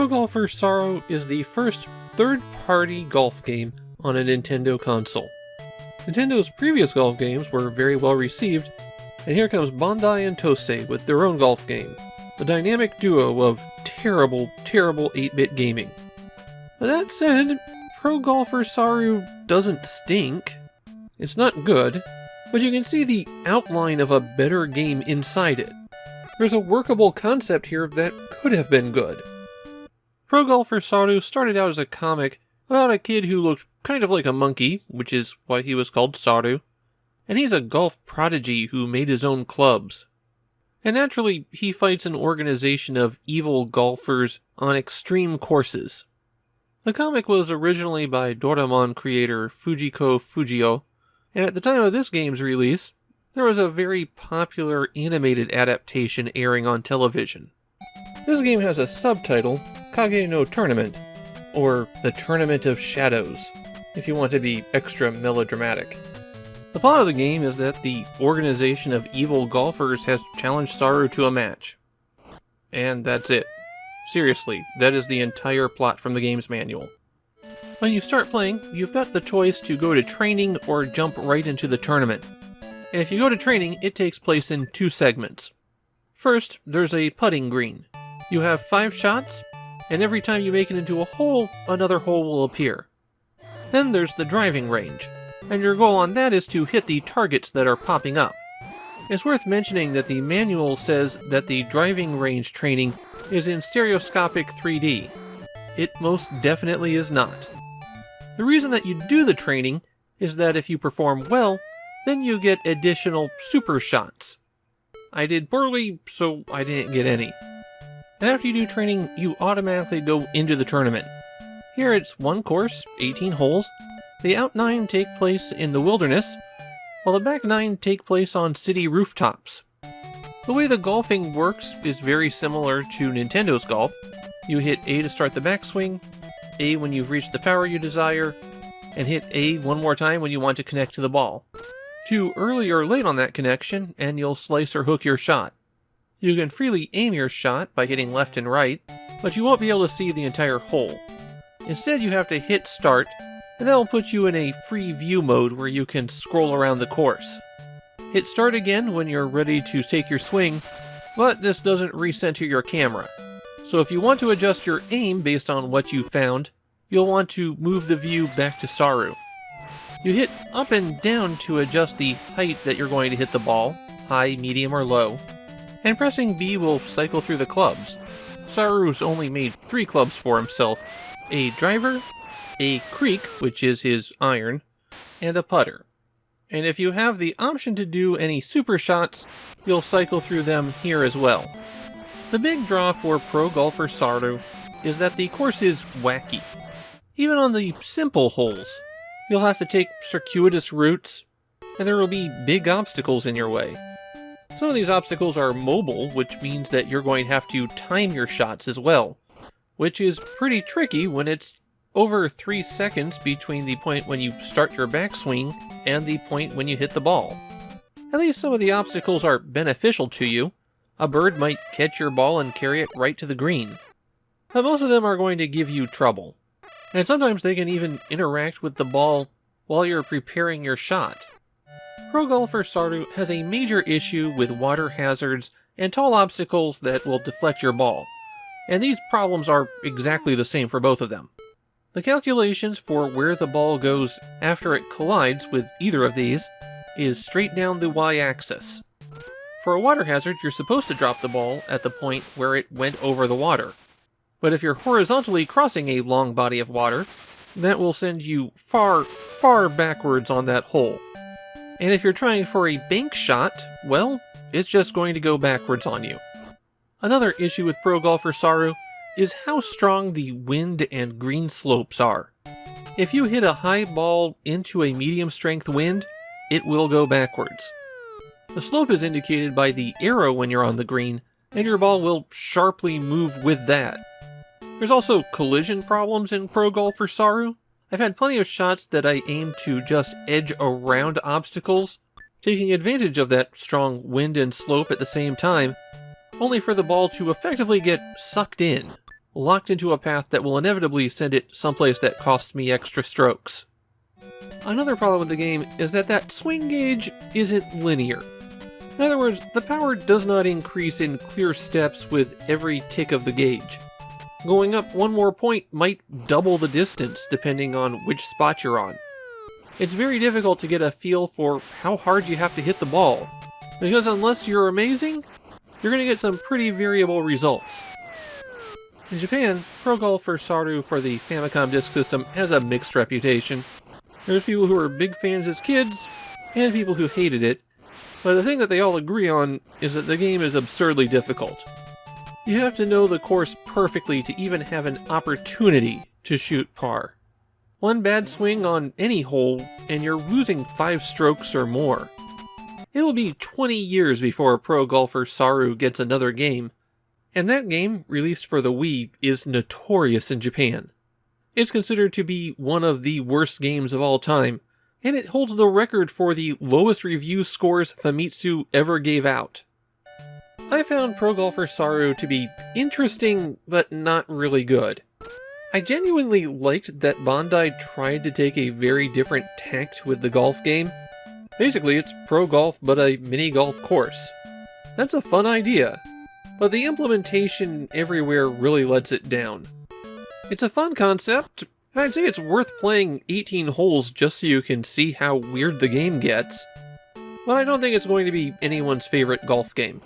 Pro Golfer Saru is the first third-party golf game on a Nintendo console. Nintendo's previous golf games were very well received, and here comes Bandai and Tosei with their own golf game, a dynamic duo of terrible 8-bit gaming. But that said, Pro Golfer Saru doesn't stink. It's not good, but you can see the outline of a better game inside it. There's a workable concept here that could have been good. Pro Golfer Saru started out as a comic about a kid who looked kind of like a monkey, which is why he was called Saru, and he's a golf prodigy who made his own clubs. And naturally, he fights an organization of evil golfers on extreme courses. The comic was originally by Doraemon creator Fujiko Fujio, and at the time of this game's release, there was a very popular animated adaptation airing on television. This game has a subtitle, Kage no Tournament, or The Tournament of Shadows, if you want to be extra melodramatic. The plot of the game is that the organization of evil golfers has challenged Saru to a match. And that's it. Seriously, that is the entire plot from the game's manual. When you start playing, you've got the choice to go to training or jump right into the tournament. And if you go to training, it takes place in 2 segments. First, there's a putting green. You have 5 shots, and every time you make it into a hole, another hole will appear. Then there's the driving range, and your goal on that is to hit the targets that are popping up. It's worth mentioning that the manual says that the driving range training is in stereoscopic 3D. It most definitely is not. The reason that you do the training is that if you perform well, then you get additional super shots. I did poorly, so I didn't get any. And after you do training, you automatically go into the tournament. Here it's 1 course, 18 holes. The out 9 take place in the wilderness, while the back 9 take place on city rooftops. The way the golfing works is very similar to Nintendo's golf. You hit A to start the backswing, A when you've reached the power you desire, and hit A one more time when you want to connect to the ball. Too early or late on that connection, and you'll slice or hook your shot. You can freely aim your shot by hitting left and right, but you won't be able to see the entire hole. Instead, you have to hit start, and that'll put you in a free view mode where you can scroll around the course. Hit start again when you're ready to take your swing, but this doesn't recenter your camera. So if you want to adjust your aim based on what you found, you'll want to move the view back to Saru. You hit up and down to adjust the height that you're going to hit the ball, high, medium, or low, and pressing B will cycle through the clubs. Saru's only made 3 clubs for himself: a driver, a creek, which is his iron, and a putter. And if you have the option to do any super shots, you'll cycle through them here as well. The big draw for Pro Golfer Saru is that the course is wacky. Even on the simple holes, you'll have to take circuitous routes, and there will be big obstacles in your way. Some of these obstacles are mobile, which means that you're going to have to time your shots as well, which is pretty tricky when it's over 3 seconds between the point when you start your backswing and the point when you hit the ball. At least some of the obstacles are beneficial to you. A bird might catch your ball and carry it right to the green. But most of them are going to give you trouble. And sometimes they can even interact with the ball while you're preparing your shot. Pro Golfer Saru has a major issue with water hazards and tall obstacles that will deflect your ball. And these problems are exactly the same for both of them. The calculations for where the ball goes after it collides with either of these is straight down the y-axis. For a water hazard, you're supposed to drop the ball at the point where it went over the water. But if you're horizontally crossing a long body of water, that will send you far backwards on that hole. And if you're trying for a bank shot, well, it's just going to go backwards on you. Another issue with Pro Golfer Saru is how strong the wind and green slopes are. If you hit a high ball into a medium strength wind, it will go backwards. The slope is indicated by the arrow when you're on the green, and your ball will sharply move with that. There's also collision problems in Pro Golfer Saru. I've had plenty of shots that I aimed to just edge around obstacles, taking advantage of that strong wind and slope at the same time, only for the ball to effectively get sucked in. locked into a path that will inevitably send it someplace that costs me extra strokes. Another problem with the game is that swing gauge isn't linear. In other words, the power does not increase in clear steps with every tick of the gauge. Going up one more point might double the distance depending on which spot you're on. It's very difficult to get a feel for how hard you have to hit the ball, because unless you're amazing, you're going to get some pretty variable results. In Japan, pro golfer Saru for the Famicom Disk System has a mixed reputation. There's people who were big fans as kids, and people who hated it, but the thing that they all agree on is that the game is absurdly difficult. You have to know the course perfectly to even have an opportunity to shoot par. One bad swing on any hole, and you're losing 5 strokes or more. It'll be 20 years before pro golfer Saru gets another game, and that game, released for the Wii, is notorious in Japan. It's considered to be one of the worst games of all time, and it holds the record for the lowest review scores Famitsu ever gave out. I found Pro Golfer Saru to be interesting, but not really good. I genuinely liked that Bandai tried to take a very different tact with the golf game. Basically, it's pro golf but a mini golf course. That's a fun idea, but the implementation everywhere really lets it down. It's a fun concept, and I'd say it's worth playing 18 holes just so you can see how weird the game gets, but I don't think it's going to be anyone's favorite golf game.